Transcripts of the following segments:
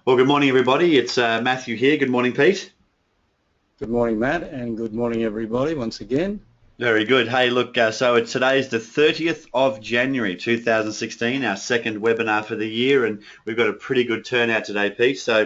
Well, good morning, everybody. It's Matthew here. Good morning, Pete. Good morning, Matt, and good morning, everybody, once again. Very good. Hey, look, today's the 30th of January 2016, our second webinar for the year, and we've got a pretty good turnout today, Pete. So,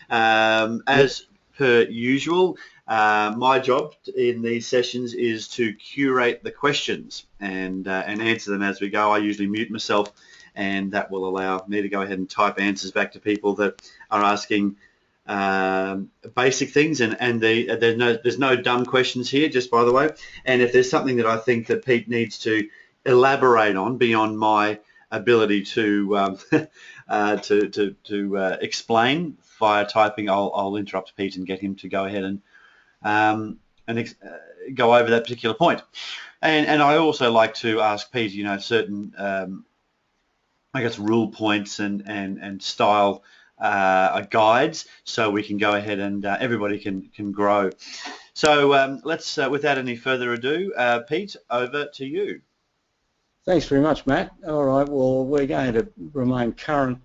Yep. as per usual, my job in these sessions is to curate the questions and answer them as we go. I usually mute myself, and that will allow me to go ahead and type answers back to people that are asking basic things, and there's no dumb questions here, just by the way. And if there's something that I think that Pete needs to elaborate on beyond my ability to explain via typing, I'll interrupt Pete and get him to go ahead and go over that particular point. And I also like to ask Pete, certain I guess rule points and style guides, so we can go ahead and everybody can grow. So let's, without any further ado, Pete, over to you. Thanks very much, Matt. All right, well, we're going to remain current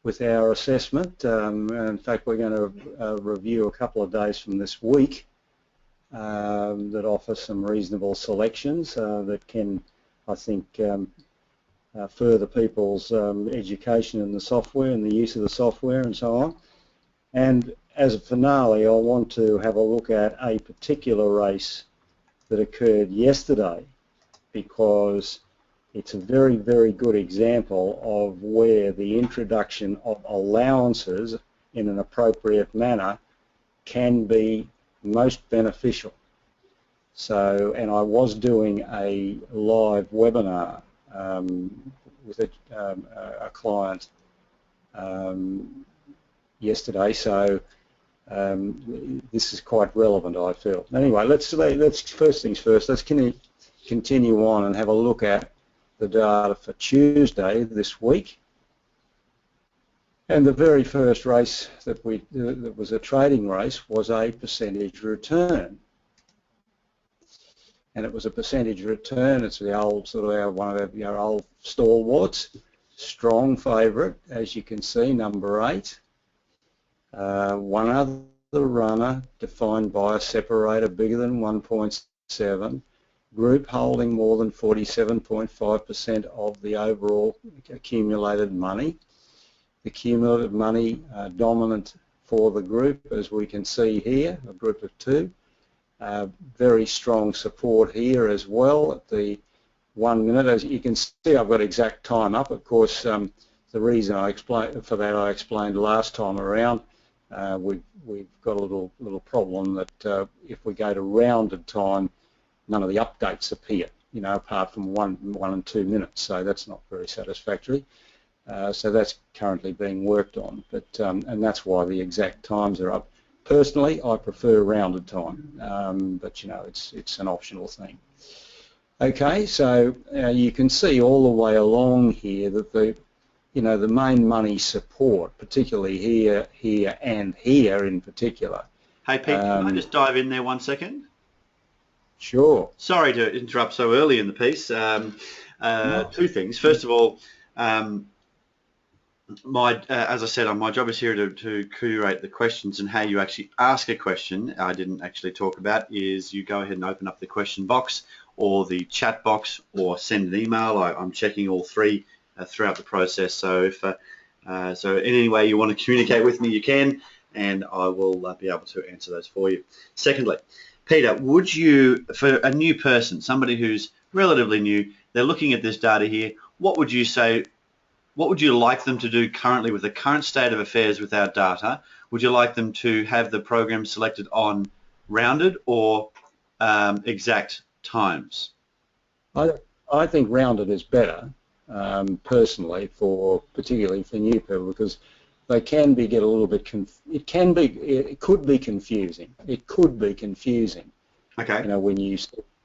with our assessment. In fact, we're going to review a couple of days from this week that offer some reasonable selections that can, I think, further people's education in the software and the use of the software and so on. And as a finale, I want to have a look at a particular race that occurred yesterday, because it's a very, very good example of where the introduction of allowances in an appropriate manner can be most beneficial. So, and I was doing a live webinar with a client yesterday, so this is quite relevant, I feel. Anyway, let's first things first. Let's continue on and have a look at the data for Tuesday this week. And the very first race that was a trading race was a percentage return. And it was a percentage return. It's the old one of our old stalwarts, strong favourite, as you can see, number 8. One other runner defined by a separator bigger than 1.7. Group holding more than 47.5% of the overall accumulated money. The cumulative money dominant for the group, as we can see here, a group of 2. Very strong support here as well at the 1 minute. As you can see, I've got exact time up. Of course, the reason I explained last time around. We've got a little problem that if we go to rounded time, none of the updates appear, apart from one and 2 minutes. So that's not very satisfactory. So that's currently being worked on, but and that's why the exact times are up. Personally, I prefer rounded time, but it's an optional thing. Okay, so you can see all the way along here that the main money support, particularly here and here in particular. Hey Pete, can I just dive in there 1 second? Sure. Sorry to interrupt so early in the piece. No. 2 things. First of all, as I said, my job is here to curate the questions, and how you actually ask a question, I didn't actually talk about, is you go ahead and open up the question box or the chat box or send an email. I'm checking all 3 throughout the process, so if so in any way you want to communicate with me, you can, and I will be able to answer those for you. Secondly, Peter, would you, for a new person, somebody who's relatively new, they're looking at this data here, what would you say? What would you like them to do currently with the current state of affairs with our data? Would you like them to have the program selected on rounded or exact times? I think rounded is better, personally, particularly for new people, because they can get a little bit it could be confusing. It could be confusing. Okay. When you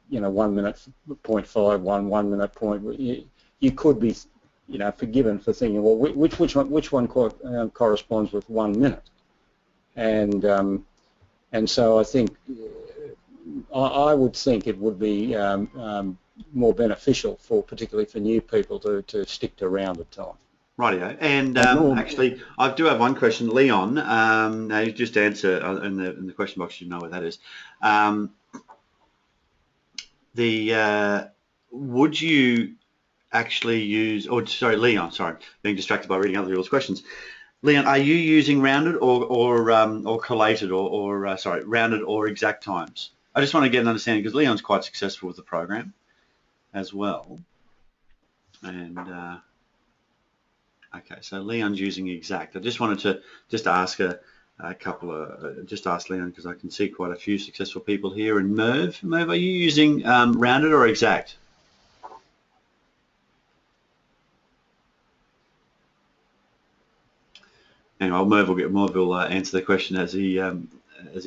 1 minute 0.5, 1 minute point, you could be forgiven for thinking, well, which one corresponds with 1 minute, and so I think I would think it would be more beneficial particularly for new people to stick to rounded time. Rightio. And Norm, actually, I do have one question, Leon. Now you just answer in the question box. You know what that is. Um, the would you actually use? Or sorry, Leon. Sorry, being distracted by reading other people's questions. Leon, are you using rounded or collated or sorry, rounded or exact times? I just want to get an understanding because Leon's quite successful with the program as well. And okay, so Leon's using exact. I just wanted to just ask a couple of just ask Leon because I can see quite a few successful people here. And Merv, are you using rounded or exact? Anyway, Merv will answer the question as he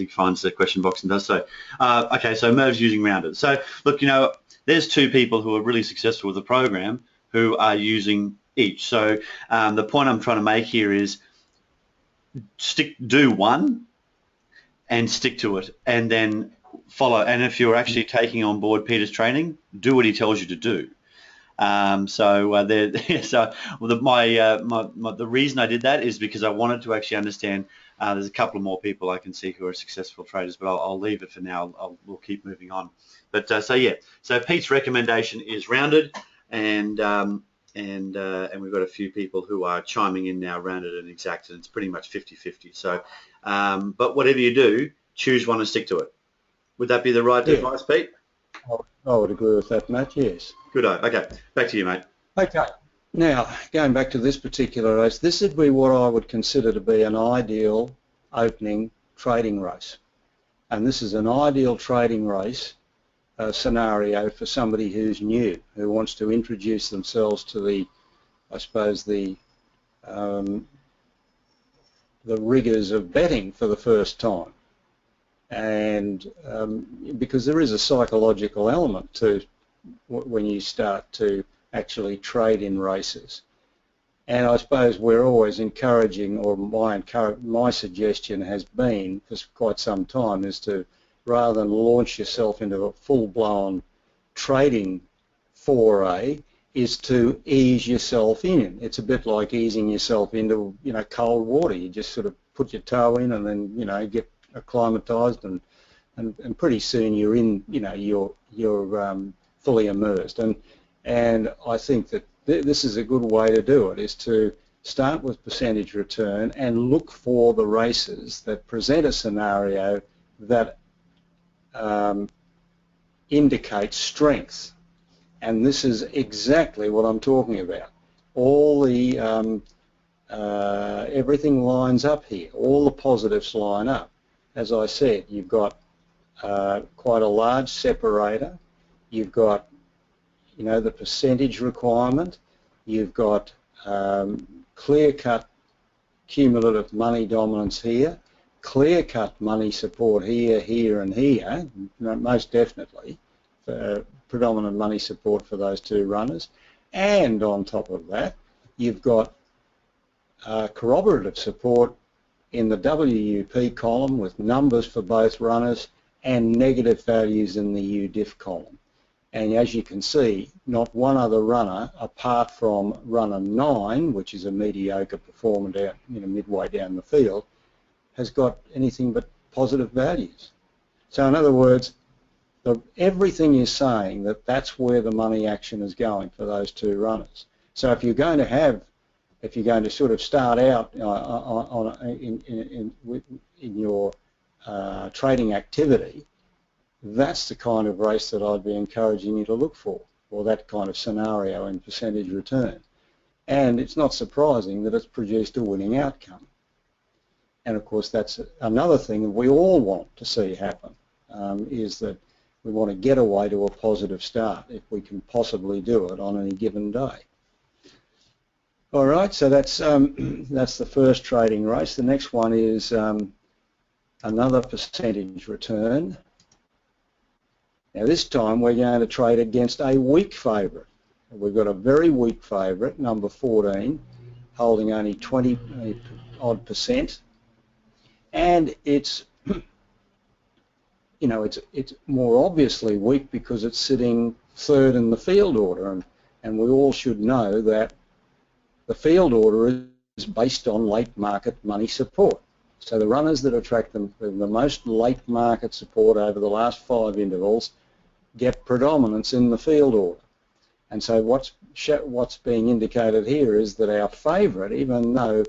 finds the question box and does so. Okay, so Merv's using rounded. So look, there's two people who are really successful with the program who are using each. So the point I'm trying to make here is do one and stick to it, and then follow. And if you're actually taking on board Peter's training, do what he tells you to do. So the reason I did that is because I wanted to actually understand. There's a couple of more people I can see who are successful traders, but I'll leave it for now. We'll keep moving on. But so Pete's recommendation is rounded, and we've got a few people who are chiming in now, rounded and exact, and it's pretty much 50-50. So, but whatever you do, choose one and stick to it. Would that be the right advice, Pete? I would agree with that, Matt, yes. Good. Okay, back to you, mate. Okay. Now, going back to this particular race, this would be what I would consider to be an ideal opening trading race. And this is an ideal trading race scenario for somebody who's new, who wants to introduce themselves to the rigours of betting for the first time. And because there is a psychological element to when you start to actually trade in races. And I suppose we're always encouraging, or my suggestion has been for quite some time, is to, rather than launch yourself into a full-blown trading foray, is to ease yourself in. It's a bit like easing yourself into, cold water. You just sort of put your toe in and then, get acclimatized, and pretty soon you're in, you're fully immersed. And I think that this is a good way to do it, is to start with percentage return and look for the races that present a scenario that indicates strength. And this is exactly what I'm talking about. All the everything lines up here. All the positives line up. As I said, you've got quite a large separator. You've got, the percentage requirement. You've got clear-cut cumulative money dominance here, clear-cut money support here, here, and here, most definitely, predominant money support for those two runners. And on top of that, you've got corroborative support in the WUP column with numbers for both runners and negative values in the UDIF column. And as you can see, not one other runner, apart from runner 9, which is a mediocre performer down, midway down the field, has got anything but positive values. So in other words, everything is saying that that's where the money action is going for those two runners. So if you're going to sort of start out in your trading activity, that's the kind of race that I'd be encouraging you to look for, or that kind of scenario in percentage return. And it's not surprising that it's produced a winning outcome. And of course, that's another thing that we all want to see happen, is that we want to get away to a positive start if we can possibly do it on any given day. All right, so that's the first trading race. The next one is another percentage return. Now this time we're going to trade against a weak favourite. We've got a very weak favourite, number 14, holding only 20 odd percent, and it's it's more obviously weak because it's sitting third in the field order, and we all should know that the field order is based on late market money support. So the runners that attract the most late market support over the last 5 intervals get predominance in the field order. And so what's being indicated here is that our favourite, even though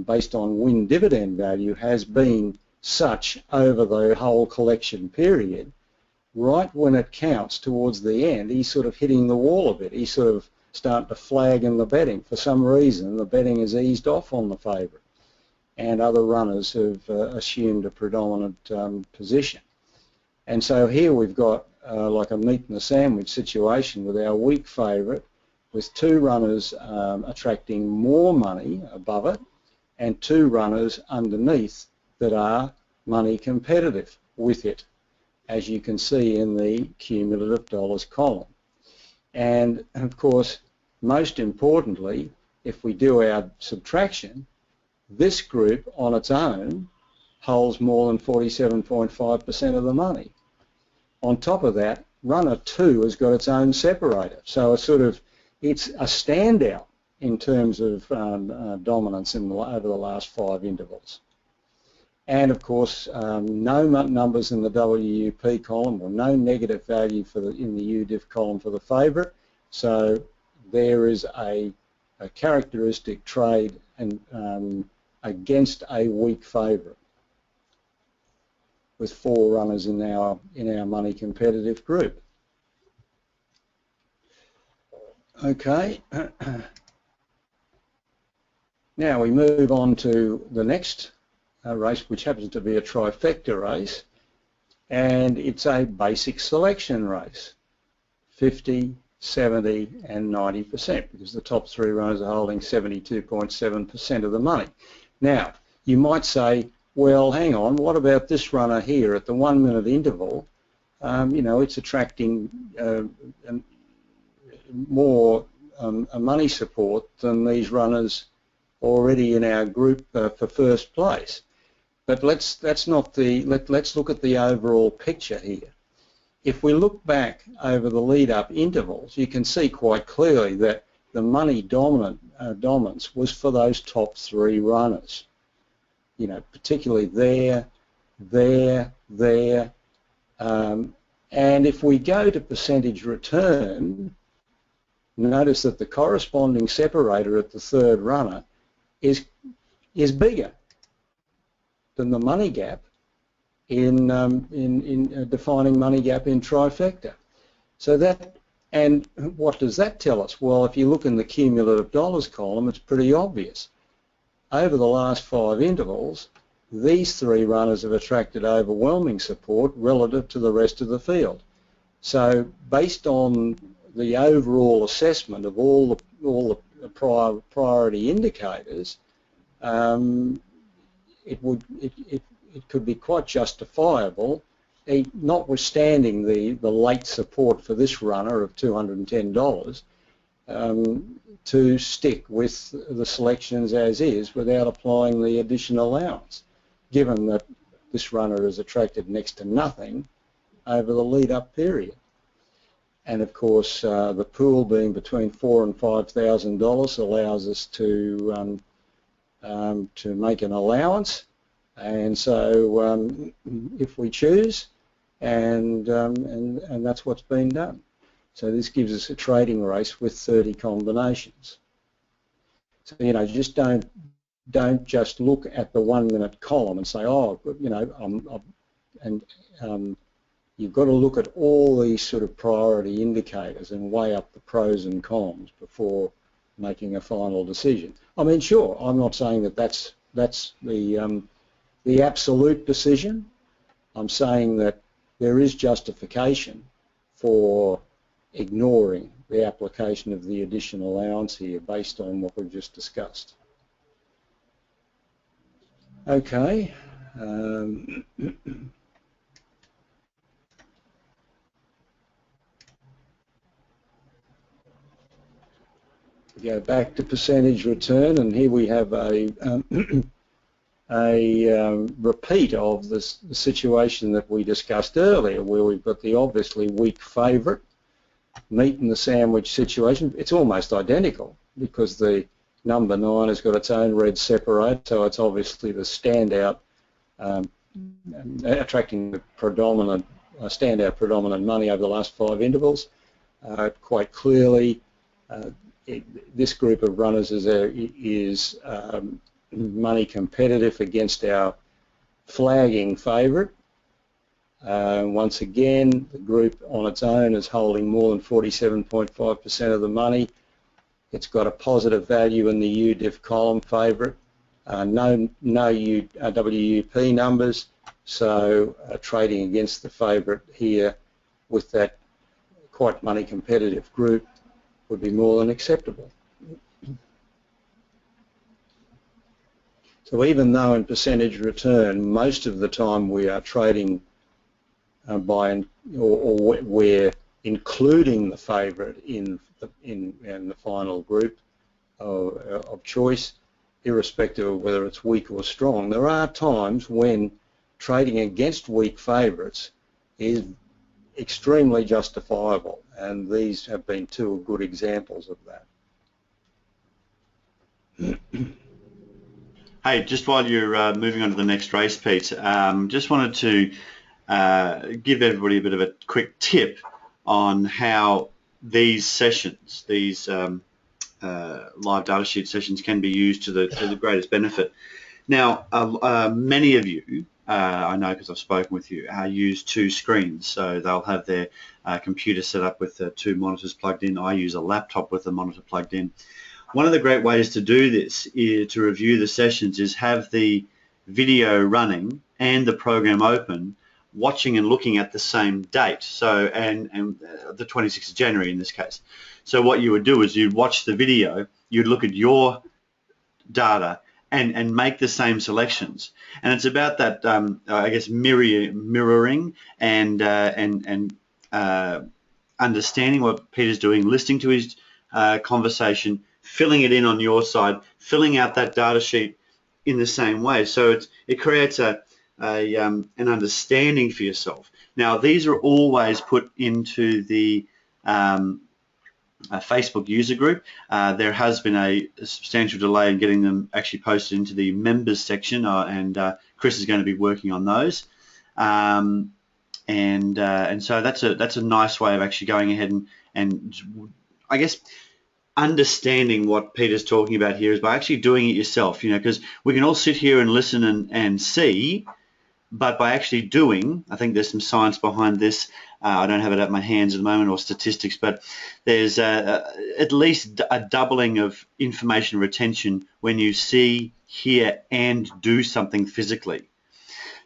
based on win dividend value, has been such over the whole collection period, right when it counts towards the end, he's sort of hitting the wall a bit. He's sort of starting to flag in the betting. For some reason, the betting has eased off on the favourite, and other runners have assumed a predominant position. And so here we've got like a meat in the sandwich situation with our weak favourite, with 2 runners attracting more money above it and 2 runners underneath that are money competitive with it, as you can see in the cumulative dollars column. And of course, most importantly, if we do our subtraction, this group on its own holds more than 47.5% of the money. On top of that, runner 2 has got its own separator, so it's a standout in terms of dominance over the last 5 intervals. And of course, no numbers in the WUP column, or no negative value in the UDIF column for the favourite. So there is a characteristic trade against a weak favourite, with 4 runners in our money competitive group. Okay. Now we move on to the next race, which happens to be a trifecta race, and it's a basic selection race, 50, 70 and 90%, because the top 3 runners are holding 72.7% of the money. Now, you might say, well, hang on, what about this runner here at the 1 minute interval? You know, it's attracting more money support than these runners already in our group for first place. But let's look at the overall picture here. If we look back over the lead-up intervals, you can see quite clearly that the money dominance was for those top 3 runners. You know, particularly there, and if we go to percentage return, notice that the corresponding separator at the 3rd runner is bigger than the money gap in defining money gap in trifecta. So that, and what does that tell us? Well, if you look in the cumulative dollars column, it's pretty obvious. Over the last 5 intervals, these 3 runners have attracted overwhelming support relative to the rest of the field. So based on the overall assessment of all the priority indicators, it could be quite justifiable, notwithstanding the late support for this runner of $210, to stick with the selections as is without applying the additional allowance, given that this runner has attracted next to nothing over the lead-up period. And of course, the pool being between $4,000 and $5,000 allows us to make an allowance, and so if we choose, and that's what's been done. So this gives us a trading race with 30 combinations. So, you know, just don't just look at the 1 minute column and say, oh, you know, you've got to look at all these sort of priority indicators and weigh up the pros and cons before making a final decision. I mean, sure, I'm not saying that that's the absolute decision. I'm saying that there is justification for ignoring the application of the additional allowance here based on what we've just discussed. Okay. Go back to percentage return, and here we have a repeat of the situation that we discussed earlier, where we've got the obviously weak favourite, meat in the sandwich situation. It's almost identical because the Number 9 has got its own red separator, so it's obviously the standout, attracting the predominant, standout predominant money over the last 5 intervals. Quite clearly, this group of runners is money competitive against our flagging favourite. Once again, the group on its own is holding more than 47.5% of the money. It's got a positive value in the UDIF column favourite, no WUP numbers, so trading against the favourite here with that quite money competitive group would be more than acceptable. So even though in percentage return most of the time we are trading or we're including the favourite in the final group of choice, irrespective of whether it's weak or strong, there are times when trading against weak favourites is extremely justifiable, and these have been 2 good examples of that. Hey, just while you're moving on to the next race, Pete, just wanted to give everybody a bit of a quick tip on how these sessions, these live data sheet sessions, can be used to the greatest benefit. Now, many of you, I know because I've spoken with you, use 2 screens, so they'll have their computer set up with 2 monitors plugged in. I use a laptop with a monitor plugged in. One of the great ways to do this to review the sessions is have the video running and the program open, watching and looking at the same date, so and the 26th of January in this case. So what you would do is you'd watch the video, you'd look at your data and make the same selections, and it's about that I guess mirroring and understanding what Peter's doing, listening to his conversation, filling it in on your side, filling out that data sheet in the same way. So it creates an understanding for yourself. Now, these are always put into the Facebook user group. There has been a substantial delay in getting them actually posted into the members section, and Chris is going to be working on those. And so that's a nice way of actually going ahead and I guess understanding what Peter's talking about here is by actually doing it yourself, because we can all sit here and listen and see, but by actually doing, I think there's some science behind this. I don't have it at my hands at the moment, or statistics, but there's at least a doubling of information retention when you see, hear, and do something physically.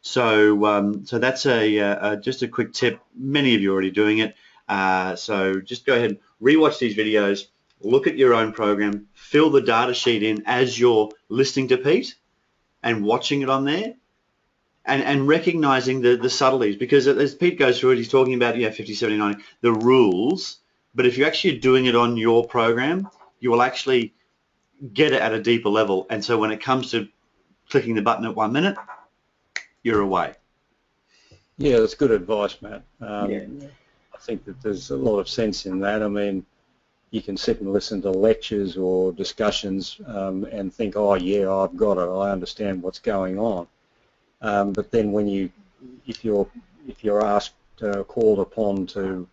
So that's just a quick tip. Many of you are already doing it. So just go ahead and rewatch these videos, look at your own program, fill the data sheet in as you're listening to Pete and watching it on there, and recognizing the subtleties, because as Pete goes through it, he's talking about 50, 70, 90, the rules, but if you're actually doing it on your program, you will actually get it at a deeper level, and so when it comes to clicking the button at 1 minute, you're away. Yeah, that's good advice, Matt. Yeah. I think that there's a lot of sense in that. I mean, you can sit and listen to lectures or discussions and think, oh yeah, I've got it, I understand what's going on. But then when if you're asked, called upon to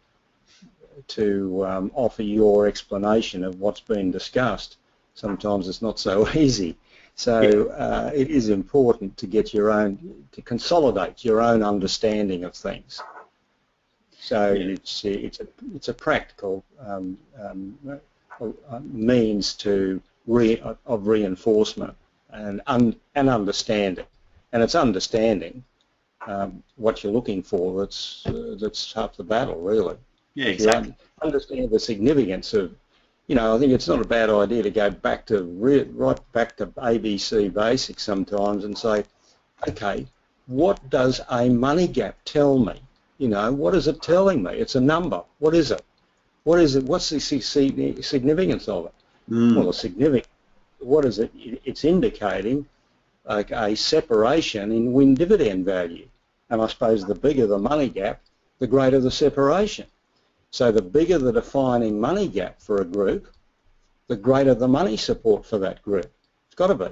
offer your explanation of what's been discussed, sometimes it's not so easy. So it is important to get to consolidate your own understanding of things. So it's a practical means of reinforcement and understanding, and it's understanding what you're looking for that's half the battle, really. Yeah, exactly. If you understand the significance of, I think it's not a bad idea to go back to right back to ABC basics sometimes and say, okay, what does a money gap tell me? What is it telling me? It's a number. What is it? What is it? What's the significance of it? Well, what is it? It's indicating like a separation in win dividend value. And I suppose the bigger the money gap, the greater the separation. So the bigger the defining money gap for a group, the greater the money support for that group. It's got to be,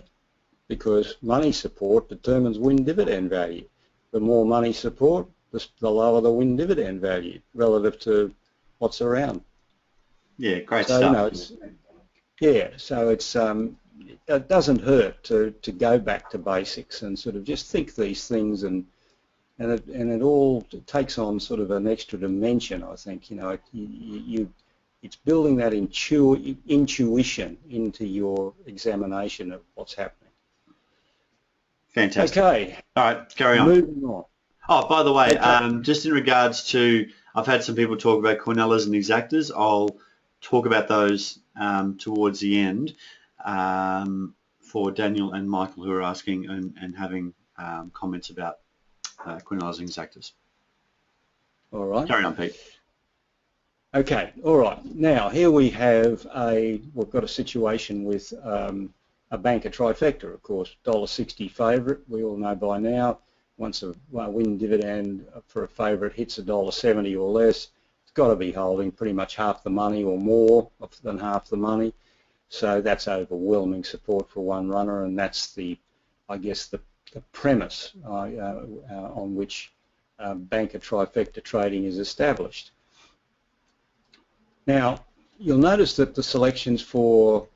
because money support determines win dividend value. The more money support, the lower the win dividend value relative to what's around. Yeah, great So, stuff. So it doesn't hurt to go back to basics and sort of just think these things, and it all takes on sort of an extra dimension, I think. It's building that intuition into your examination of what's happening. Fantastic. Okay. All right, carry on. Moving on. Oh, by the way, Okay. just in regards to, I've had some people talk about Cornellas and exactas. I'll talk about those towards the end for Daniel and Michael, who are asking and having comments about Cornellas and exactas. All right. Carry on, Pete. Okay. All right. Now here we have we've got a situation with a banker trifecta, of course. $1.60 favourite. We all know by now. Once a win dividend for a favourite hits $1.70 or less, it's got to be holding pretty much half the money or more than half the money. So that's overwhelming support for one runner, and that's I guess the premise on which banker trifecta trading is established. Now, you'll notice that the selections for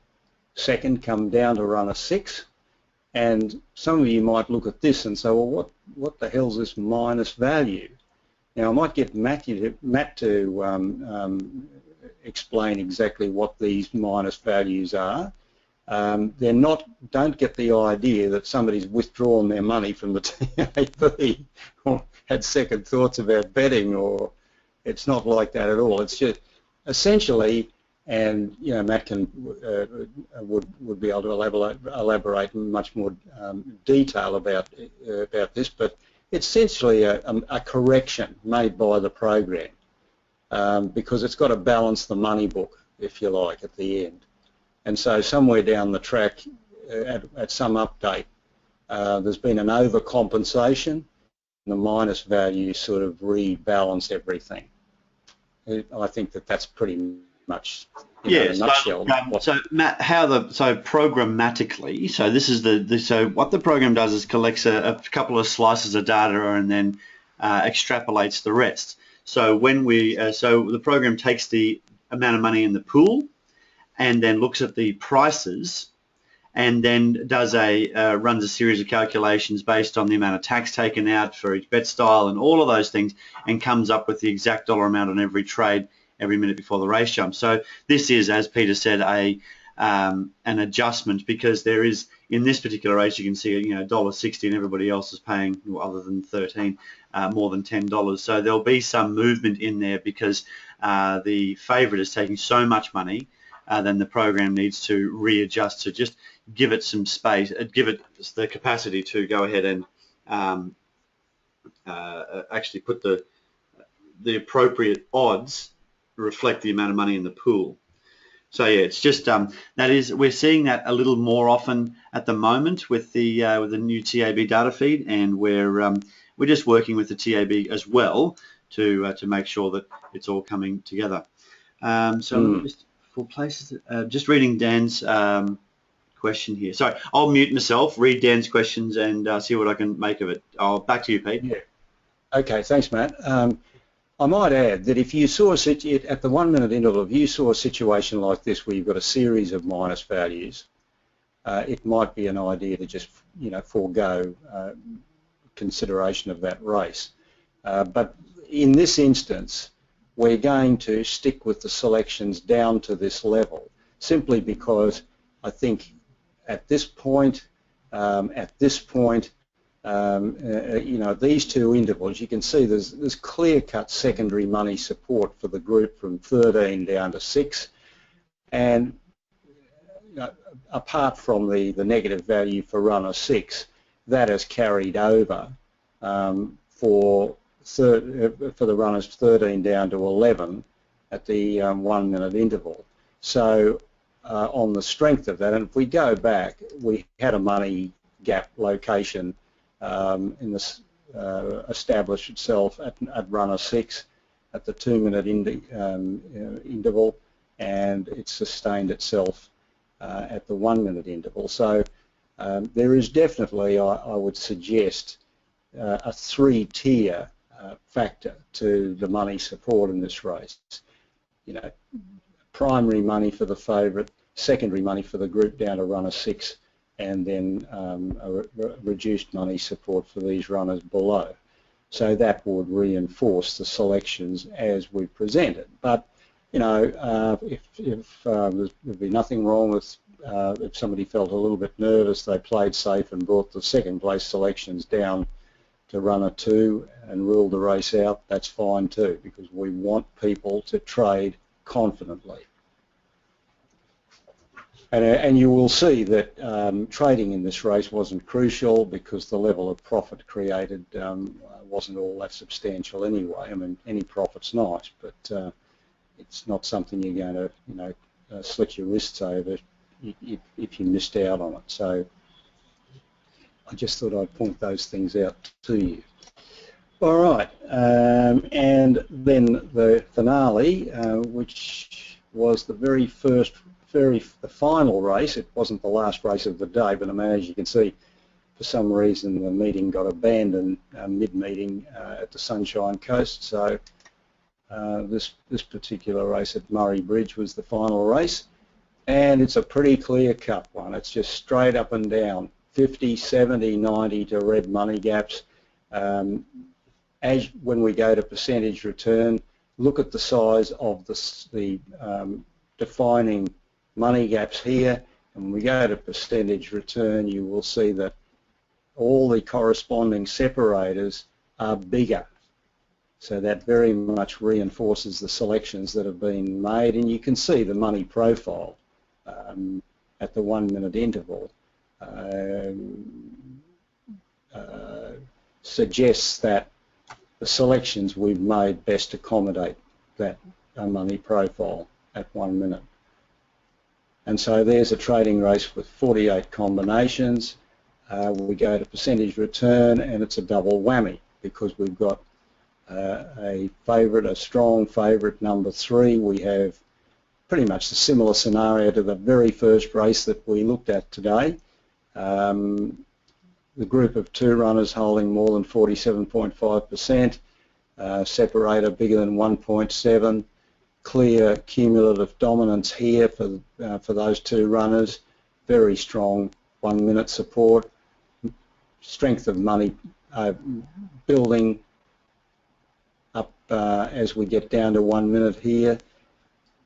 second come down to runner 6. And some of you might look at this and say, well, what the hell's this minus value? Now, I might get Matt to explain exactly what these minus values are. They're not. Don't get the idea that somebody's withdrawn their money from the TAB or had second thoughts about betting, or it's not like that at all. It's just essentially. And Matt can would be able to elaborate in much more detail about this, but it's essentially a correction made by the program because it's got to balance the money book, if you like, at the end. And so somewhere down the track, at some update, there's been an overcompensation, and the minus value sort of rebalance everything. I think that's pretty much in a nutshell. So Matt, programmatically, so this is so what the program does is collects a couple of slices of data and then extrapolates the rest. So when so the program takes the amount of money in the pool and then looks at the prices and then does runs a series of calculations based on the amount of tax taken out for each bet style and all of those things, and comes up with the exact dollar amount on every trade every minute before the race jump. So this is, as Peter said, an adjustment, because there is, in this particular race, you can see $1.60 and everybody else is paying, other than 13, more than $10. So there'll be some movement in there because the favourite is taking so much money, then the program needs to readjust to just give it some space, give it the capacity to go ahead and actually put the appropriate odds reflect the amount of money in the pool. So yeah, it's just we're seeing that a little more often at the moment with the new TAB data feed, and we're just working with the TAB as well to make sure that it's all coming together. Just reading Dan's question here. Sorry, I'll mute myself, read Dan's questions, and see what I can make of it. Back to you, Pete. Yeah. Okay, thanks, Matt. I might add that if you saw at the 1 minute interval, if you saw a situation like this where you've got a series of minus values, it might be an idea to just forego consideration of that race. But in this instance, we're going to stick with the selections down to this level, simply because I think at this point, these two intervals, you can see there's clear-cut secondary money support for the group from 13 down to 6, and apart from the negative value for runner 6, that has carried over for the runners 13 down to 11 at the 1 minute interval. So on the strength of that, and if we go back, we had a money gap location in this established itself at runner 6 at the 2 minute interval, and it sustained itself at the 1 minute interval. So there is definitely, I would suggest, a three-tier factor to the money support in this race. You know, primary money for the favourite, secondary money for the group down to runner 6, and then reduced money support for these runners below. So that would reinforce the selections as we presented. But you know, there'd be nothing wrong with if somebody felt a little bit nervous, they played safe and brought the second place selections down to runner 2 and ruled the race out. That's fine too, because we want people to trade confidently. And you will see that trading in this race wasn't crucial because the level of profit created wasn't all that substantial anyway. I mean, any profit's nice, but it's not something you're going to, you know, slit your wrists over if you missed out on it. So I just thought I'd point those things out to you. All right, and then the finale, which was the very first, the final race. It wasn't the last race of the day, but I mean, as you can see, for some reason the meeting got abandoned mid-meeting at the Sunshine Coast. So this particular race at Murray Bridge was the final race, and it's a pretty clear-cut one. It's just straight up and down, 50, 70, 90 to red money gaps. As when we go to percentage return, look at the size of the defining money gaps here, and when we go to percentage return, you will see that all the corresponding separators are bigger. So that very much reinforces the selections that have been made, and you can see the money profile at the 1 minute interval suggests that the selections we've made best accommodate that money profile at 1 minute. And so there's a trading race with 48 combinations. We go to percentage return, and it's a double whammy because we've got a favourite, a strong favourite, number 3. We have pretty much a similar scenario to the very first race that we looked at today. The group of 2 runners holding more than 47.5%, separator bigger than 1.7, clear cumulative dominance here for those 2 runners, very strong 1 minute support, strength of money building up as we get down to 1 minute here.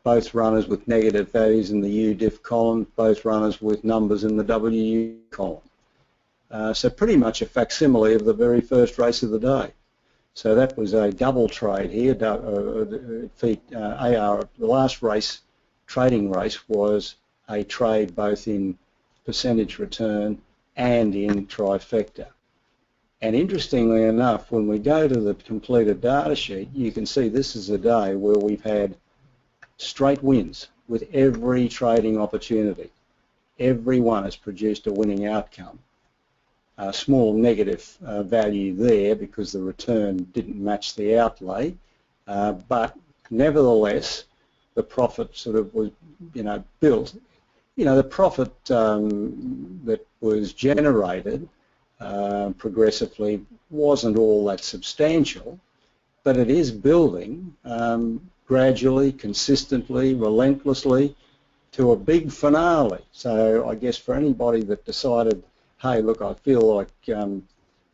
Both runners with negative values in the U-diff column, both runners with numbers in the WU column. So pretty much a facsimile of the very first race of the day. So that was a double trade here. The last race, trading race, was a trade both in percentage return and in trifecta. And interestingly enough, when we go to the completed data sheet, you can see this is a day where we've had straight wins with every trading opportunity. Every one has produced a winning outcome. A small negative value there because the return didn't match the outlay, but nevertheless the profit sort of was, you know, built. You know, the profit that was generated progressively wasn't all that substantial, but it is building gradually, consistently, relentlessly to a big finale. So I guess for anybody that decided, hey, look, I feel like, you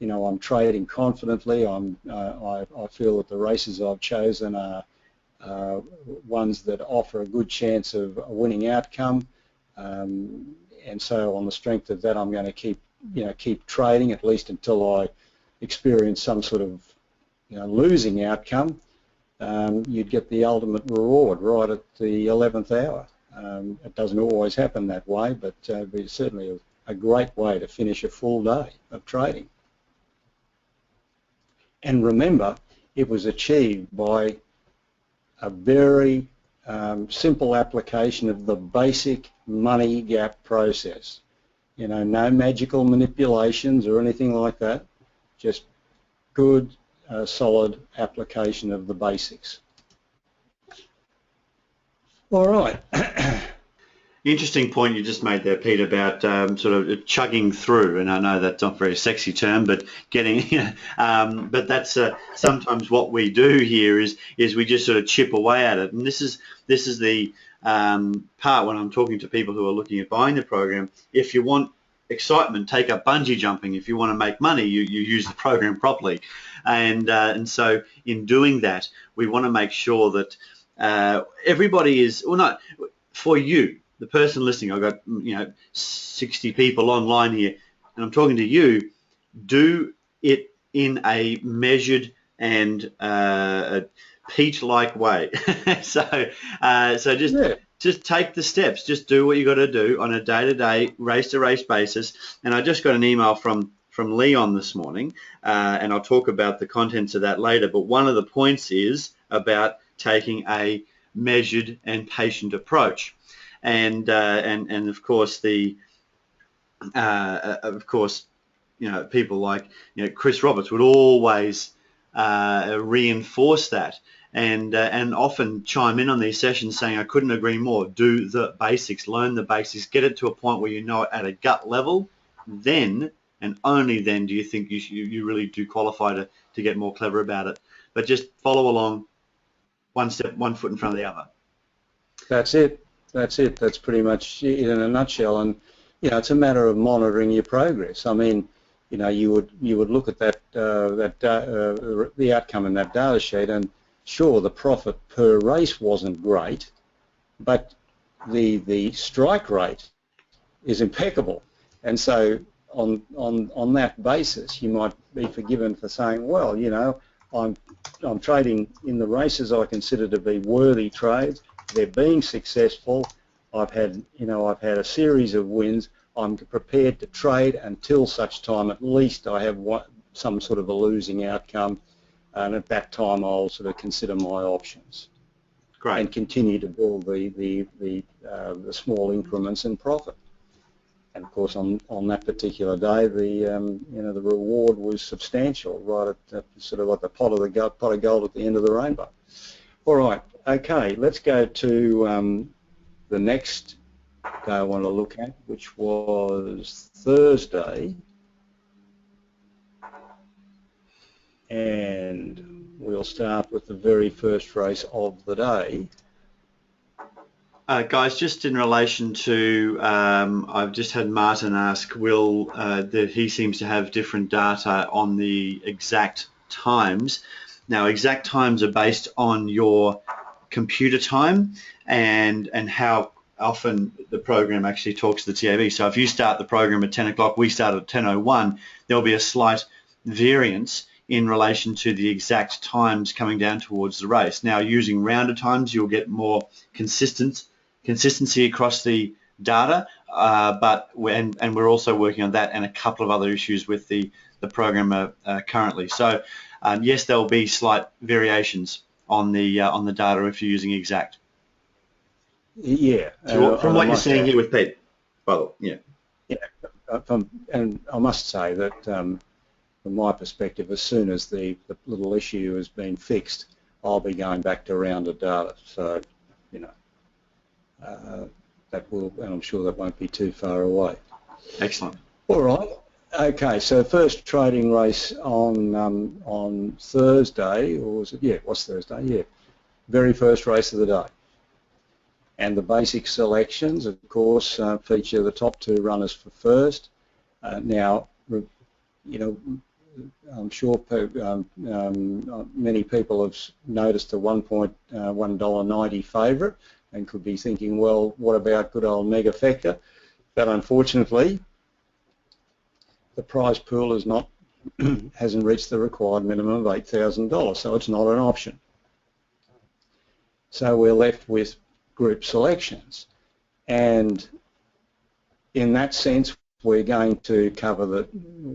know, I'm trading confidently, I feel that the races I've chosen are ones that offer a good chance of a winning outcome, and so on the strength of that I'm going to keep trading at least until I experience some sort of, you know, losing outcome. You'd get the ultimate reward right at the 11th hour. It doesn't always happen that way, but it's certainly a great way to finish a full day of trading. And remember, it was achieved by a very simple application of the basic money gap process. You know, no magical manipulations or anything like that, just good, solid application of the basics. All right. Interesting point you just made there, Pete, about sort of chugging through, and I know that's not a very sexy term, but getting, but that's sometimes what we do here is we just sort of chip away at it, and this is the part when I'm talking to people who are looking at buying the program. If you want excitement, take up bungee jumping. If you want to make money, you use the program properly, and so in doing that, we want to make sure that everybody is, well, not for you. The person listening, I've got 60 people online here, and I'm talking to you. Do it in a measured and a Pete-like way. So just take the steps. Just do what you got to do on a day-to-day, race-to-race basis. And I just got an email from Leon this morning, and I'll talk about the contents of that later. But one of the points is about taking a measured and patient approach. And of course people like Chris Roberts would always reinforce that and often chime in on these sessions saying, I couldn't agree more. Do the basics, learn the basics, get it to a point where you know it at a gut level. Then and only then do you think you really do qualify to get more clever about it. But just follow along, one foot in front of the other. That's it. That's pretty much it in a nutshell. And it's a matter of monitoring your progress. I mean, you would look at that the outcome in that data sheet, and sure, the profit per race wasn't great, but the strike rate is impeccable. And so on that basis, you might be forgiven for saying, well, I'm trading in the races I consider to be worthy trades. They're being successful. I've had a series of wins. I'm prepared to trade until such time at least I have some sort of a losing outcome, and at that time I'll sort of consider my options. Great. And continue to build the small increments in profit. And of course, on that particular day, the reward was substantial, right at sort of like the pot of gold at the end of the rainbow. All right, okay, let's go to the next day I want to look at, which was Thursday, and we'll start with the very first race of the day. Guys, just in relation to, I've just had Martin ask Will that he seems to have different data on the exact times. Now, exact times are based on your computer time and how often the program actually talks to the TAB. So if you start the program at 10 o'clock, we start at 10:01, there'll be a slight variance in relation to the exact times coming down towards the race. Now, using rounded times, you'll get more consistency across the data, but we're also working on that and a couple of other issues with the program currently. So yes, there will be slight variations on the data if you're using exact. Yeah. So from what you're seeing here with Pete, well, yeah. Yeah, and I must say that from my perspective, as soon as the little issue has been fixed, I'll be going back to rounded data. So, that will, and I'm sure that won't be too far away. Excellent. All right. Okay. So first trading race on Thursday, or was it? Yeah, it was Thursday. Yeah. Very first race of the day. And the basic selections, of course, feature the top two runners for first. Now, I'm sure many people have noticed the $1.90 favourite and could be thinking, well, what about good old Megafecta? But unfortunately, the prize pool is not hasn't reached the required minimum of $8,000, so it's not an option. So we're left with group selections, and in that sense, we're going to cover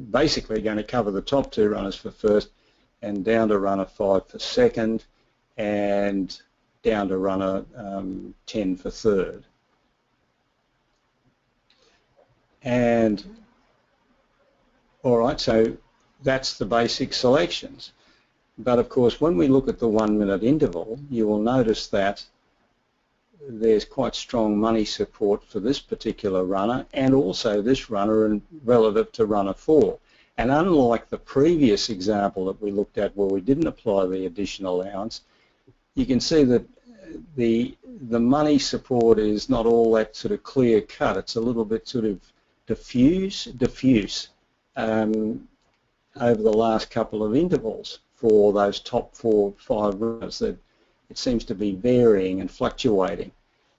basically going to cover the top two runners for first, and down to runner 5 for second, and down to runner 10 for third. And all right, so that's the basic selections. But of course, when we look at the 1 minute interval, you will notice that there's quite strong money support for this particular runner and also this runner and relative to runner 4. And unlike the previous example that we looked at where we didn't apply the additional allowance, you can see that the money support is not all that sort of clear cut. It's a little bit sort of diffuse over the last couple of intervals for those top 4 or 5 runners. That it seems to be varying and fluctuating.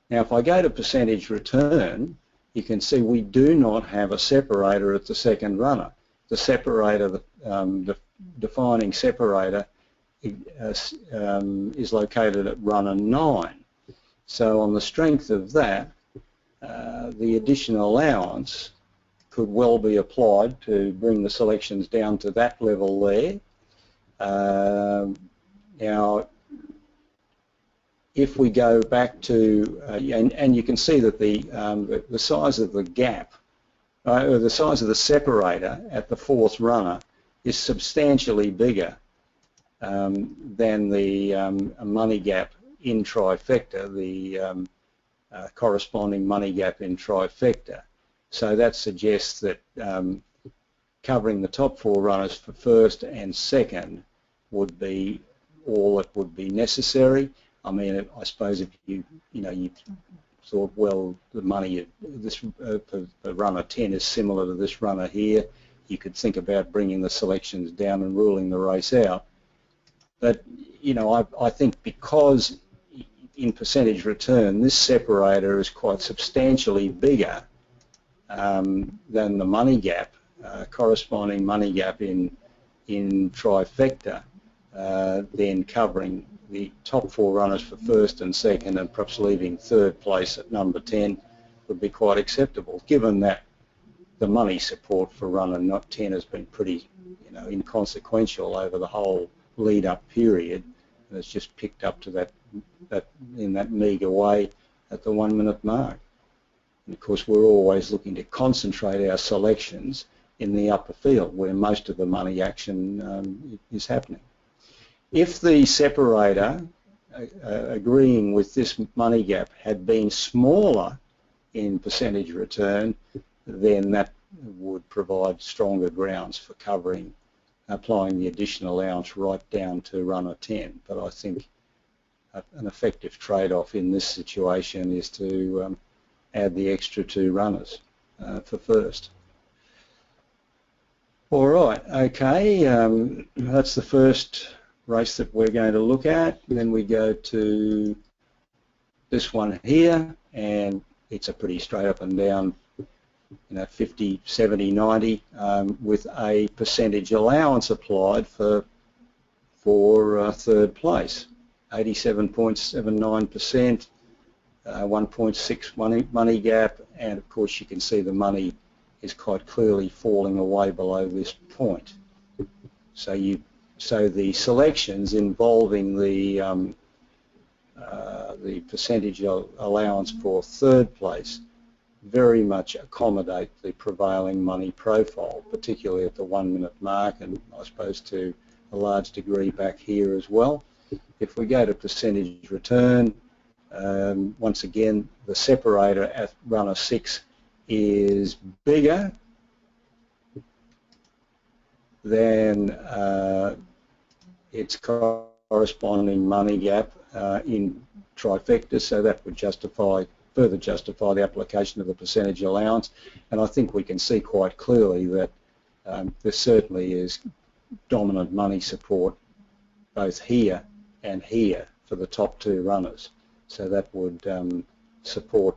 Now if I go to percentage return, you can see we do not have a separator at the second runner. The separator, the defining separator is located at runner 9. So on the strength of that, the additional allowance could well be applied to bring the selections down to that level there. Now, if we go back to, and you can see that the size of the gap, or the size of the separator at the 4th runner is substantially bigger than the money gap in trifecta, the corresponding money gap in trifecta. So that suggests that covering the top 4 runners for first and second would be all that would be necessary. I mean, I suppose if you thought, well, the money this for runner 10 is similar to this runner here, you could think about bringing the selections down and ruling the race out. But I think because in percentage return this separator is quite substantially bigger than the money gap, corresponding money gap in trifecta, then covering the top 4 runners for first and second and perhaps leaving third place at number 10 would be quite acceptable, given that the money support for runner 10 has been pretty inconsequential over the whole lead-up period, and it's just picked up to that in that meagre way at the 1 minute mark. And of course we're always looking to concentrate our selections in the upper field where most of the money action is happening. If the separator agreeing with this money gap had been smaller in percentage return, then that would provide stronger grounds for covering, applying the additional allowance right down to runner 10. But I think an effective trade-off in this situation is to add the extra 2 runners for first. All right, okay, that's the first race that we're going to look at. Then we go to this one here, and it's a pretty straight up and down 50, 70, 90 with a percentage allowance applied for third place, 87.79%, 1.6 money gap, and of course you can see the money is quite clearly falling away below this point. So the selections involving the percentage allowance for third place very much accommodate the prevailing money profile, particularly at the 1 minute mark, and I suppose to a large degree back here as well. If we go to percentage return, once again the separator at runner 6 is bigger than its corresponding money gap in trifecta, so that would further justify the application of the percentage allowance. And I think we can see quite clearly that there certainly is dominant money support both here and here for the top 2 runners. So that would support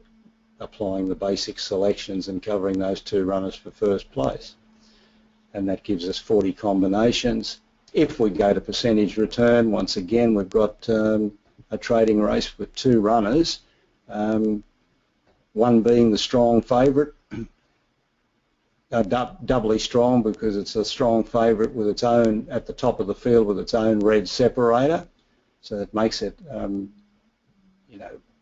applying the basic selections and covering those 2 runners for first place. And that gives us 40 combinations. If we go to percentage return, once again we've got a trading race with 2 runners, one being the strong favourite, doubly strong because it's a strong favourite with its own, at the top of the field with its own red separator, so that makes it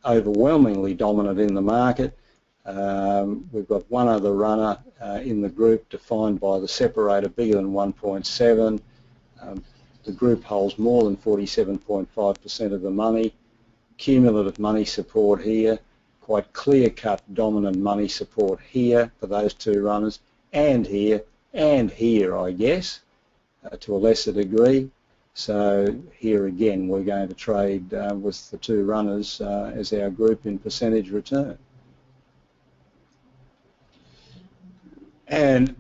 overwhelmingly dominant in the market. We've got one other runner in the group defined by the separator bigger than 1.7. The group holds more than 47.5% of the money, cumulative money support here, quite clear-cut dominant money support here for those two runners, and here, I guess, to a lesser degree. So here again, we're going to trade with the two runners as our group in percentage return. And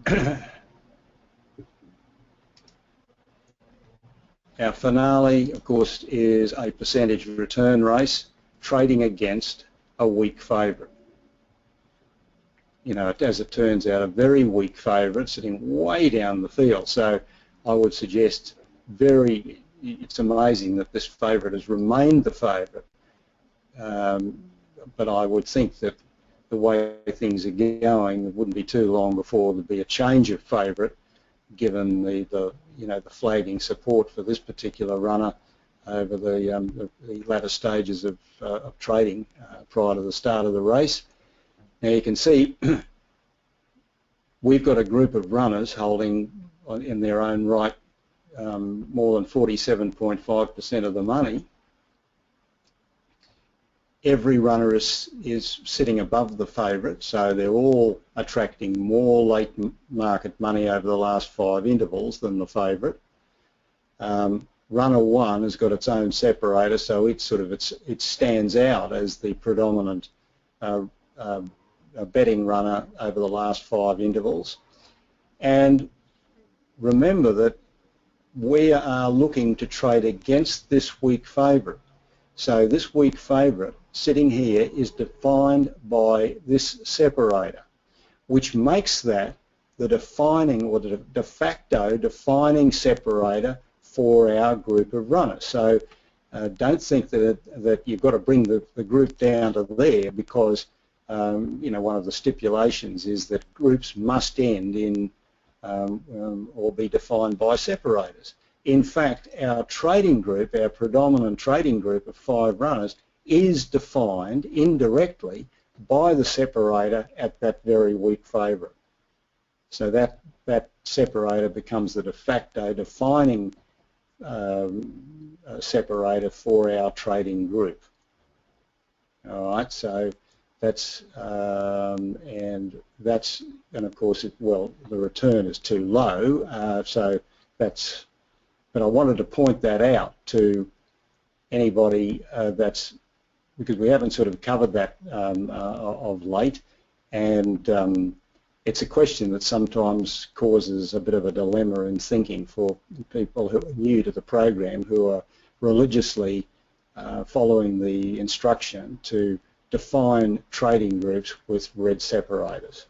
our finale, of course, is a percentage return race trading against a weak favourite. You know, as it turns out, a very weak favourite sitting way down the field. So I would suggest it's amazing that this favourite has remained the favourite. But I would think that the way things are going, it wouldn't be too long before there'd be a change of favourite, given the flagging support for this particular runner over the latter stages of trading prior to the start of the race. Now you can see we've got a group of runners holding in their own right more than 47.5% of the money. Every runner is sitting above the favourite, so they're all attracting more late market money over the last 5 intervals than the favourite. Runner 1 has got its own separator, so it stands out as the predominant betting runner over the last 5 intervals. And remember that we are looking to trade against this weak favourite. So this weak favourite sitting here is defined by this separator, which makes that the defining or the de facto defining separator for our group of runners. So don't think that you've got to bring the group down to there, because one of the stipulations is that groups must end in or be defined by separators. In fact, our trading group, our predominant trading group of 5 runners, is defined indirectly by the separator at that very weak favourite. So that separator becomes the de facto defining separator for our trading group. All right, so that's and of course the return is too low, so that's. But I wanted to point that out to anybody because we haven't sort of covered that of late, and it's a question that sometimes causes a bit of a dilemma in thinking for people who are new to the program, who are religiously following the instruction to define trading groups with red separators.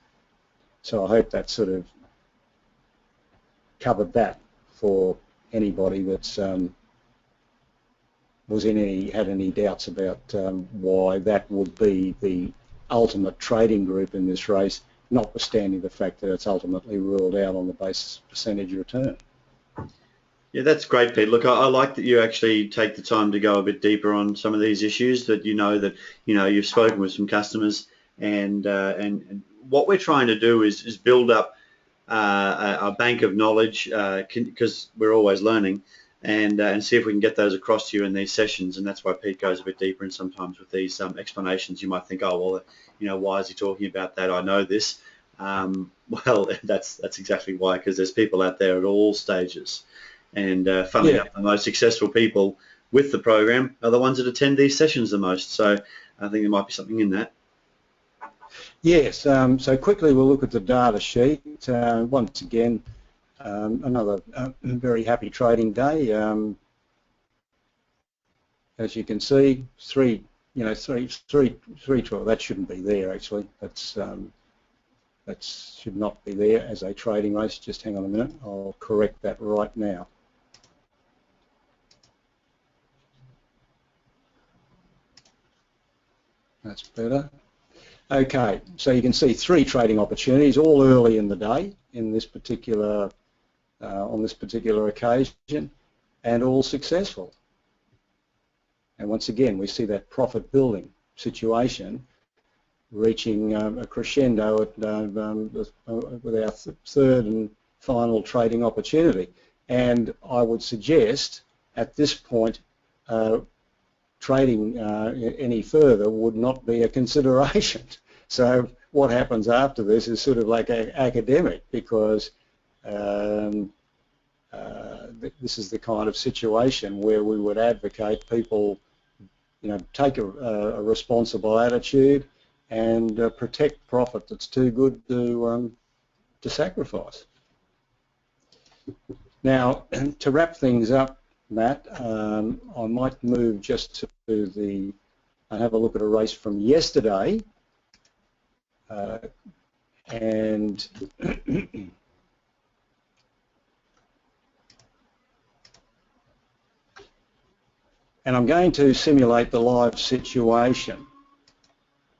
So I hope that sort of covered that for anybody that's had any doubts about why that would be the ultimate trading group in this race, notwithstanding the fact that it's ultimately ruled out on the basis of percentage return. Yeah, that's great, Pete. Look, I like that you actually take the time to go a bit deeper on some of these issues, that you've spoken with some customers, and what we're trying to do is build up a bank of knowledge, because we're always learning, and see if we can get those across to you in these sessions. And that's why Pete goes a bit deeper, and sometimes with these explanations you might think, oh well, why is he talking about that? I know this. Well, that's exactly why, because there's people out there at all stages, and funnily enough, the most successful people with the program are the ones that attend these sessions the most. So I think there might be something in that. Yes, so quickly we'll look at the data sheet. Once again, another very happy trading day. As you can see, three 12. That shouldn't be there actually. That should not be there as a trading race. Just hang on a minute. I'll correct that right now. That's better. Okay, so you can see 3 trading opportunities, all early in the day in this particular on this particular occasion, and all successful. And once again, we see that profit building situation reaching a crescendo with our third and final trading opportunity. And I would suggest at this point trading any further would not be a consideration. So what happens after this is sort of like academic, because this is the kind of situation where we would advocate people, take a responsible attitude and protect profit that's too good to sacrifice. Now, to wrap things up, Matt, I might move just to and have a look at a race from yesterday, and I'm going to simulate the live situation,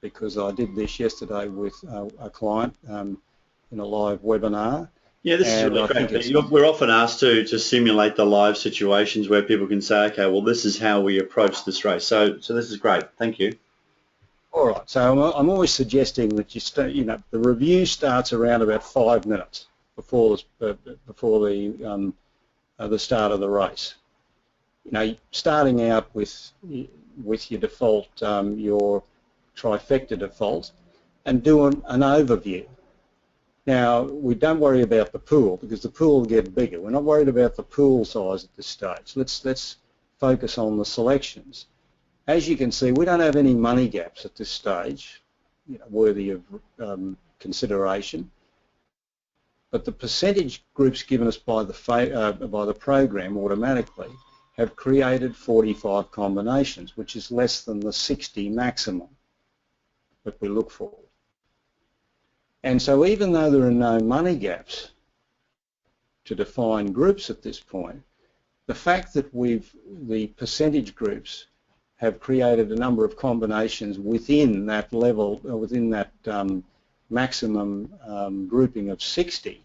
because I did this yesterday with a client in a live webinar. Yeah, this is really great. We're often asked to simulate the live situations where people can say, okay, well, this is how we approach this race. So this is great. Thank you. All right. So I'm always suggesting that the review starts around about 5 minutes before the start of the race. Starting out with your default, your trifecta default, and do an overview. Now, we don't worry about the pool, because the pool will get bigger. We're not worried about the pool size at this stage. Let's focus on the selections. As you can see, we don't have any money gaps at this stage, worthy of consideration. But the percentage groups given us by the program automatically have created 45 combinations, which is less than the 60 maximum that we look for. And so even though there are no money gaps to define groups at this point, the fact that the percentage groups have created a number of combinations within that level, within that maximum grouping of 60,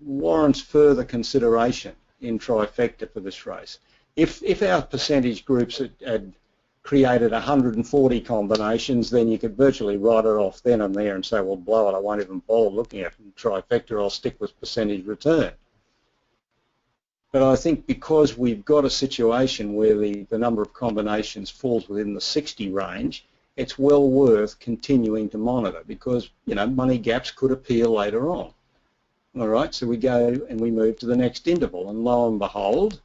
warrants further consideration in trifecta for this race. If our percentage groups had created 140 combinations, then you could virtually write it off then and there and say, well, blow it, I won't even bother looking at trifecta, I'll stick with percentage return. But I think because we've got a situation where the number of combinations falls within the 60 range, it's well worth continuing to monitor, because money gaps could appear later on. All right, so we go and we move to the next interval, and lo and behold,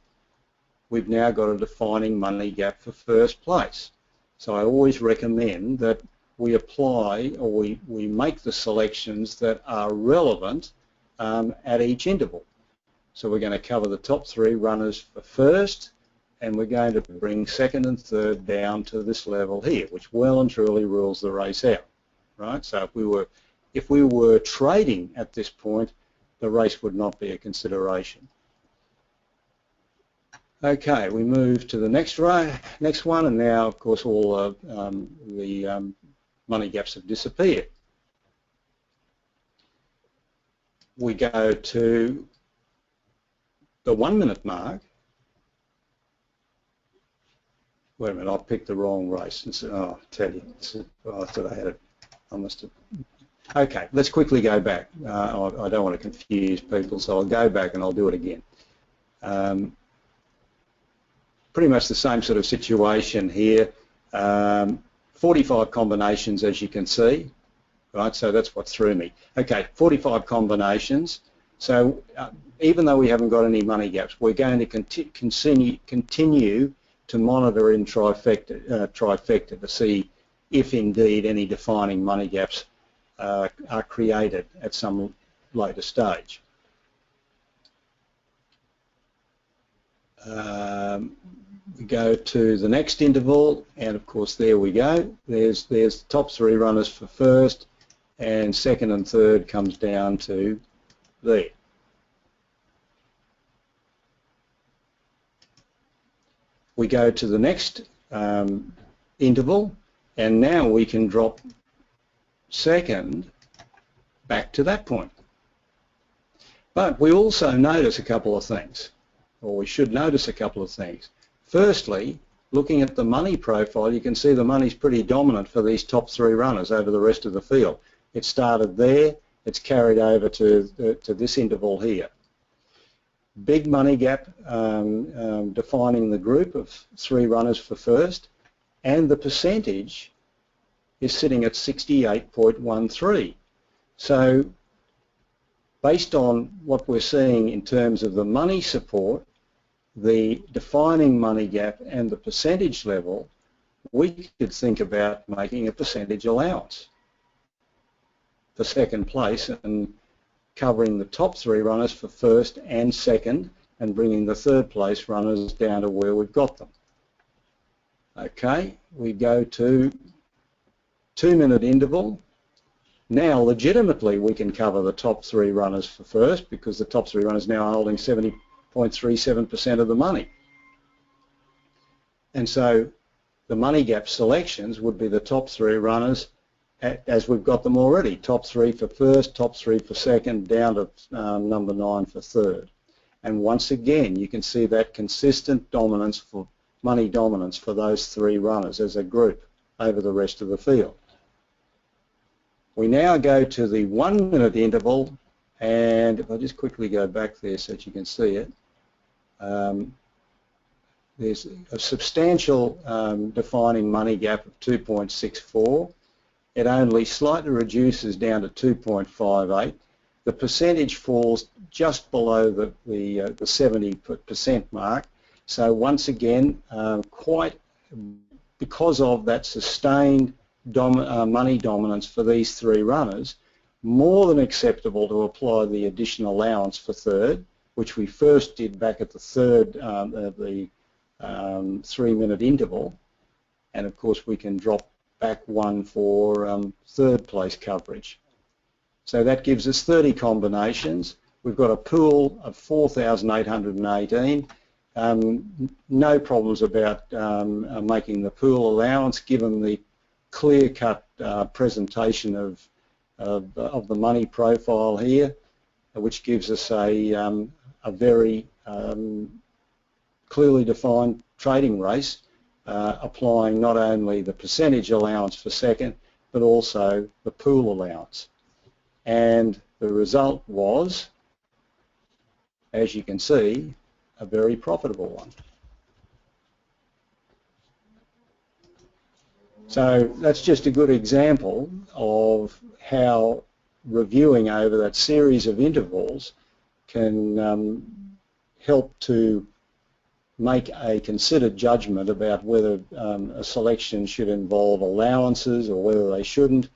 we've now got a defining money gap for first place. So I always recommend that we apply, or we make the selections that are relevant at each interval. So we're going to cover the top 3 runners for first, and we're going to bring second and third down to this level here, which well and truly rules the race out, right? So if we were trading at this point, the race would not be a consideration. Okay, we move to the next one, and now, of course, all the money gaps have disappeared. We go to the 1 minute mark. Wait a minute, I picked the wrong race. Oh, I tell you, I thought I had it. I must have. Okay, let's quickly go back. I don't want to confuse people, so I'll go back and I'll do it again. Pretty much the same sort of situation here. 45 combinations, as you can see, right? So that's what threw me. Okay, 45 combinations. So even though we haven't got any money gaps, we're going to continue to monitor in trifecta to see if indeed any defining money gaps are created at some later stage. We go to the next interval, and of course there we go. There's the top 3 runners for first, and second and third comes down to there. We go to the next interval, and now we can drop second back to that point. But we also notice a couple of things, or we should notice a couple of things. Firstly, looking at the money profile, you can see the money's pretty dominant for these top 3 runners over the rest of the field. It started there, it's carried over to this interval here. big money gap defining the group of 3 runners for first, and the percentage is sitting at 68.13. So based on what we're seeing in terms of the money support, the defining money gap and the percentage level, we could think about making a percentage allowance for second place and covering the top 3 runners for first and second, and bringing the third place runners down to where we've got them. Okay, we go to 2-minute interval. Now legitimately we can cover the top 3 runners for first, because the top 3 runners now are holding 70.37% of the money. And so the money gap selections would be the top 3 runners as we've got them already. Top 3 for first, top 3 for second, down to number 9 for third. And once again, you can see that consistent dominance for money dominance for those 3 runners as a group over the rest of the field. We now go to the 1-minute interval, and if I just quickly go back there so that you can see it, there's a substantial defining money gap of 2.64. It only slightly reduces down to 2.58. The percentage falls just below the 70% mark. So once again, because of that sustained money dominance for these 3 runners, more than acceptable to apply the additional allowance for third, which we first did back at the third, the 3-minute interval, and of course we can drop back 1 for third place coverage. So that gives us 30 combinations. We've got a pool of 4,818. No problems about making the pool allowance, given the clear-cut presentation of the money profile here, which gives us a very clearly defined trading race, applying not only the percentage allowance for second, but also the pool allowance. And the result was, as you can see, a very profitable one. So that's just a good example of how reviewing over that series of intervals can help to make a considered judgment about whether a selection should involve allowances or whether they shouldn't,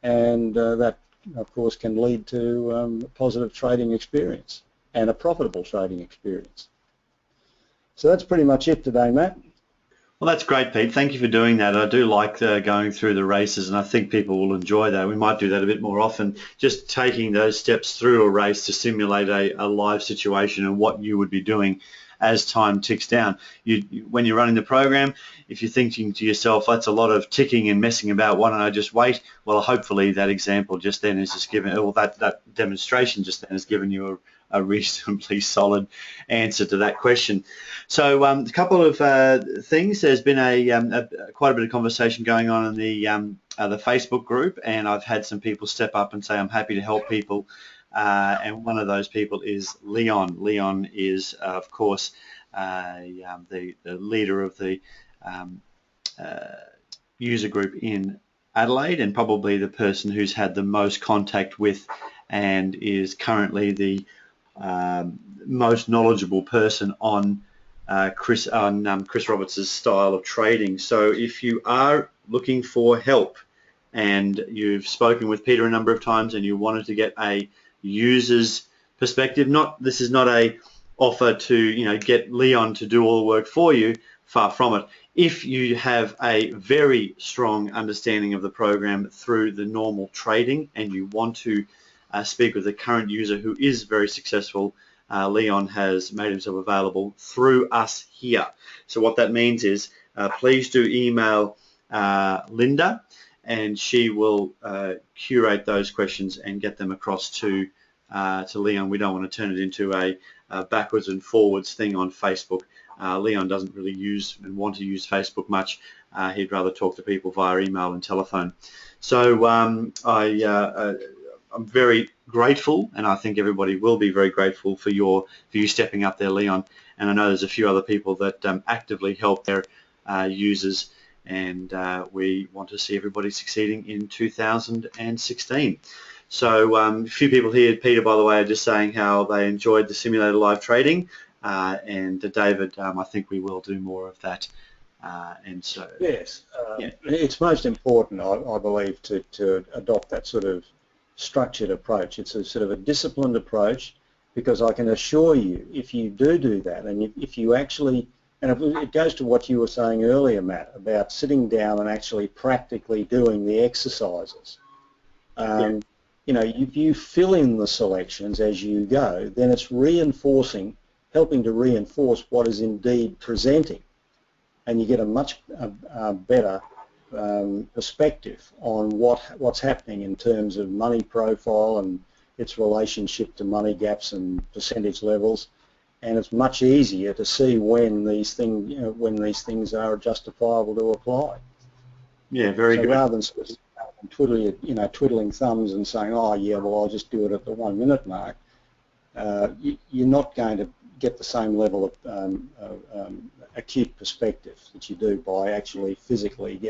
and that of course can lead to a positive trading experience and a profitable trading experience. So that's pretty much it today, Matt. Well, that's great, Pete. Thank you for doing that. I do like going through the races, and I think people will enjoy that. We might do that a bit more often, just taking those steps through a race to simulate a live situation and what you would be doing as time ticks down. When you're running the program, if you're thinking to yourself, that's a lot of ticking and messing about, why don't I just wait? Well, hopefully that example just then is just given, or that demonstration just then has given you a reasonably solid answer to that question. So a couple of things. There's been quite a bit of conversation going on in the Facebook group, and I've had some people step up and say I'm happy to help people. And one of those people is Leon. Leon is, of course, the leader of the user group in Adelaide, and probably the person who's had the most contact with, and is currently the most knowledgeable person on Chris Roberts' style of trading. So if you are looking for help and you've spoken with Peter a number of times and you wanted to get a user's perspective, this is not a offer to get Leon to do all the work for you, far from it. If you have a very strong understanding of the program through the normal trading and you want to speak with a current user who is very successful, Leon has made himself available through us here. So what that means is please do email Linda, and she will curate those questions and get them across to Leon. We don't want to turn it into a backwards and forwards thing on Facebook. Leon doesn't really use and want to use Facebook much. He'd rather talk to people via email and telephone. So I'm very grateful, and I think everybody will be very grateful for you stepping up there, Leon. And I know there's a few other people that actively help their users, and we want to see everybody succeeding in 2016. So a few people here, Peter, by the way, are just saying how they enjoyed the simulated live trading, and David, I think we will do more of that. And so yes, yeah. It's most important, I believe, to adopt that sort of structured approach. It's a sort of a disciplined approach, because I can assure you, if you do that, and if you actually, and it goes to what you were saying earlier, Matt, about sitting down and actually practically doing the exercises. You know, if you fill in the selections as you go, then it's helping to reinforce what is indeed presenting, and you get a much better perspective on what's happening in terms of money profile and its relationship to money gaps and percentage levels, and it's much easier to see when these things are justifiable to apply. Yeah, very good. So rather than sort of twiddling thumbs and saying, oh yeah, well I'll just do it at the 1 minute mark, you're not going to get the same level of acute perspective that you do by actually physically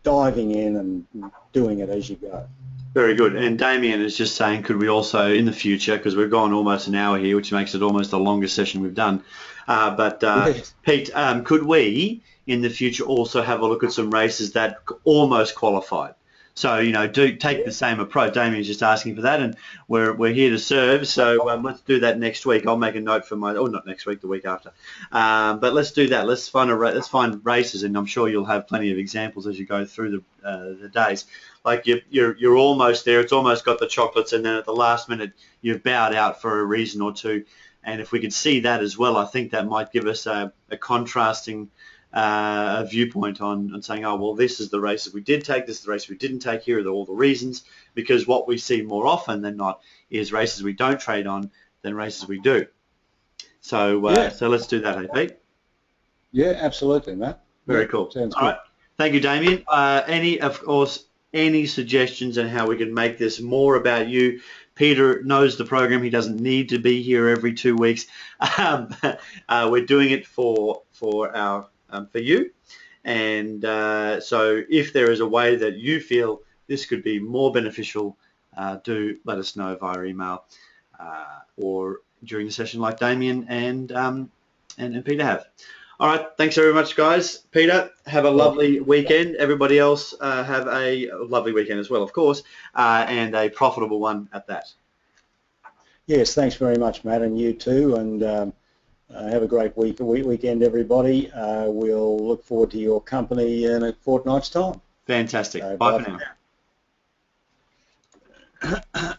diving in and doing it as you go. Very good. And Damien is just saying, could we also, in the future, because we've gone almost an hour here, which makes it almost the longest session we've done, Yes. Pete, could we, in the future, also have a look at some races that almost qualified? So, you know, take the same approach. Damien's just asking for that, and we're here to serve. So let's do that next week. I'll make a note for not next week, the week after. But let's do that. Let's find races, and I'm sure you'll have plenty of examples as you go through the days. Like you're almost there. It's almost got the chocolates, and then at the last minute you've bowed out for a reason or two. And if we could see that as well, I think that might give us a contrasting viewpoint on saying, oh, well, this is the races we did take, this is the race we didn't take, here are all the reasons, because what we see more often than not is races we don't trade on than races we do. So so let's do that, hey, Pete? Yeah, absolutely, Matt. Very cool. Sounds all good. Right. Thank you, Damien. Any suggestions on how we can make this more about you? Peter knows the program. He doesn't need to be here every 2 weeks. We're doing it for you. And so if there is a way that you feel this could be more beneficial, do let us know via email or during the session like Damien and Peter have. All right, thanks very much, guys. Peter, have a lovely weekend. Everybody else have a lovely weekend as well, of course, and a profitable one at that. Yes, thanks very much, Matt, and you too. And have a great weekend, everybody. We'll look forward to your company in a fortnight's time. Fantastic. Bye for now.